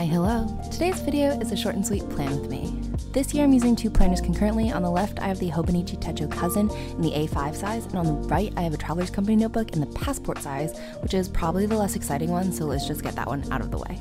Hi, hello. Today's video is a short and sweet plan with me. This year I'm using two planners concurrently. On the left I have the Hobonichi Techo Cousin in the A5 size, and on the right I have a Traveler's Company notebook in the Passport size, which is probably the less exciting one, so let's just get that one out of the way.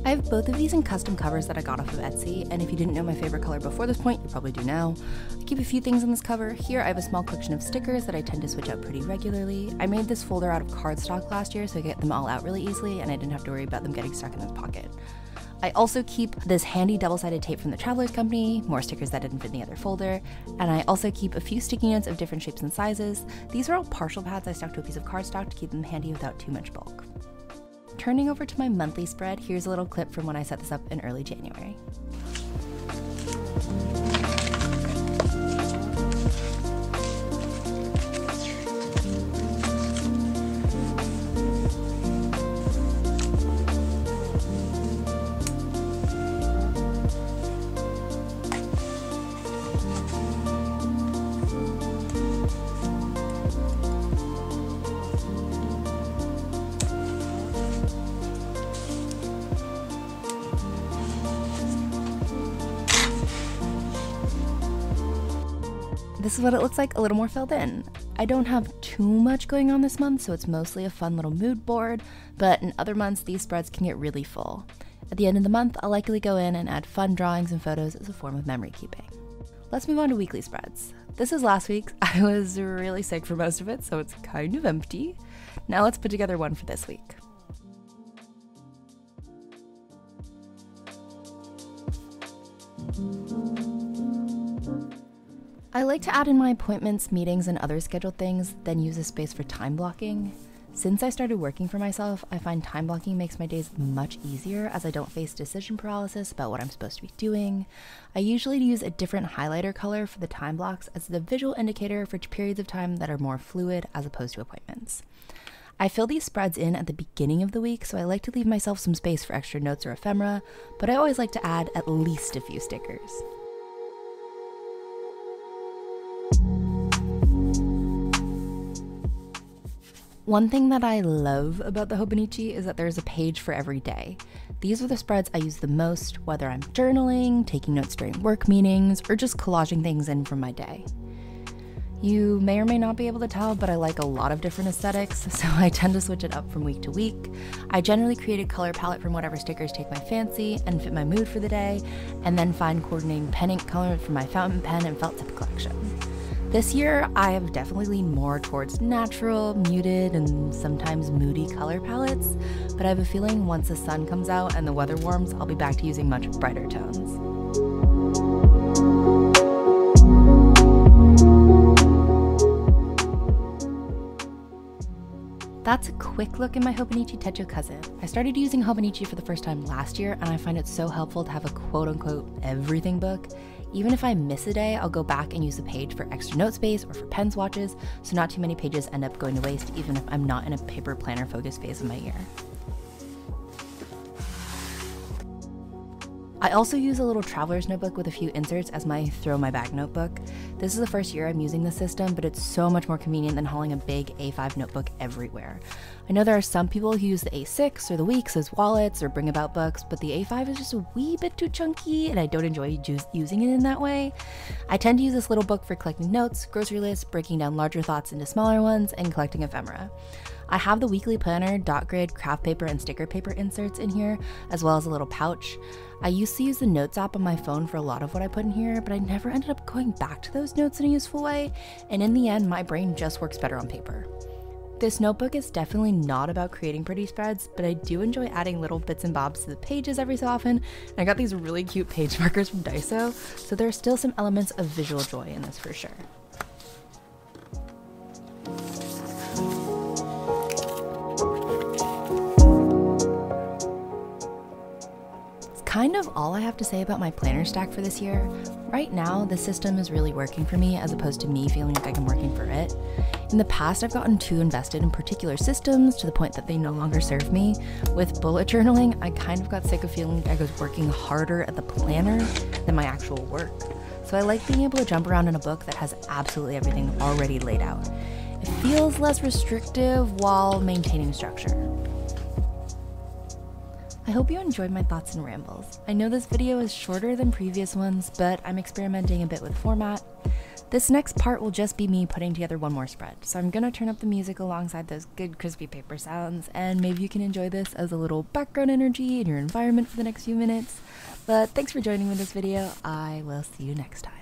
I have both of these in custom covers that I got off of Etsy, and if you didn't know my favorite color before this point, you probably do now. I keep a few things in this cover. Here I have a small collection of stickers that I tend to switch out pretty regularly. I made this folder out of cardstock last year so I could get them all out really easily and I didn't have to worry about them getting stuck in this pocket. I also keep this handy double-sided tape from the Traveler's Company, more stickers that didn't fit in the other folder, and I also keep a few sticky notes of different shapes and sizes. These are all partial pads I stuck to a piece of cardstock to keep them handy without too much bulk. Turning over to my monthly spread, here's a little clip from when I set this up in early January. This is what it looks like a little more filled in. I don't have too much going on this month, so it's mostly a fun little mood board, but in other months these spreads can get really full. At the end of the month, I'll likely go in and add fun drawings and photos as a form of memory keeping. Let's move on to weekly spreads. This is last week's. I was really sick for most of it, so it's kind of empty. Now let's put together one for this week. I like to add in my appointments, meetings, and other scheduled things, then use this space for time blocking. Since I started working for myself, I find time blocking makes my days much easier as I don't face decision paralysis about what I'm supposed to be doing. I usually use a different highlighter color for the time blocks as the visual indicator for periods of time that are more fluid as opposed to appointments. I fill these spreads in at the beginning of the week, so I like to leave myself some space for extra notes or ephemera, but I always like to add at least a few stickers. One thing that I love about the Hobonichi is that there's a page for every day. These are the spreads I use the most, whether I'm journaling, taking notes during work meetings, or just collaging things in from my day. You may or may not be able to tell, but I like a lot of different aesthetics, so I tend to switch it up from week to week. I generally create a color palette from whatever stickers take my fancy and fit my mood for the day, and then find coordinating pen ink colors for my fountain pen and felt tip collection. This year, I have definitely leaned more towards natural, muted, and sometimes moody color palettes, but I have a feeling once the sun comes out and the weather warms, I'll be back to using much brighter tones. That's a quick look at my Hobonichi Techo Cousin. I started using Hobonichi for the first time last year, and I find it so helpful to have a quote-unquote everything book. Even if I miss a day, I'll go back and use the page for extra note space or for pen swatches, so not too many pages end up going to waste even if I'm not in a paper planner focused phase of my year. I also use a little traveler's notebook with a few inserts as my throw my bag notebook. This is the first year I'm using this system, but it's so much more convenient than hauling a big A5 notebook everywhere. I know there are some people who use the A6 or the Weeks as wallets or bring about books, but the A5 is just a wee bit too chunky and I don't enjoy using it in that way. I tend to use this little book for collecting notes, grocery lists, breaking down larger thoughts into smaller ones, and collecting ephemera. I have the weekly planner, dot grid, craft paper, and sticker paper inserts in here, as well as a little pouch. I used to use the Notes app on my phone for a lot of what I put in here, but I never ended up going back to those notes in a useful way, and in the end, my brain just works better on paper. This notebook is definitely not about creating pretty spreads, but I do enjoy adding little bits and bobs to the pages every so often, and I got these really cute page markers from Daiso, so there are still some elements of visual joy in this for sure. Kind of all I have to say about my planner stack for this year. Right now, the system is really working for me as opposed to me feeling like I'm working for it. In the past, I've gotten too invested in particular systems to the point that they no longer serve me. With bullet journaling, I kind of got sick of feeling like I was working harder at the planner than my actual work. So I like being able to jump around in a book that has absolutely everything already laid out. It feels less restrictive while maintaining structure. I hope you enjoyed my thoughts and rambles. I know this video is shorter than previous ones, but I'm experimenting a bit with format. This next part will just be me putting together one more spread, so I'm gonna turn up the music alongside those good crispy paper sounds, and maybe you can enjoy this as a little background energy in your environment for the next few minutes. But thanks for joining me in this video. I will see you next time.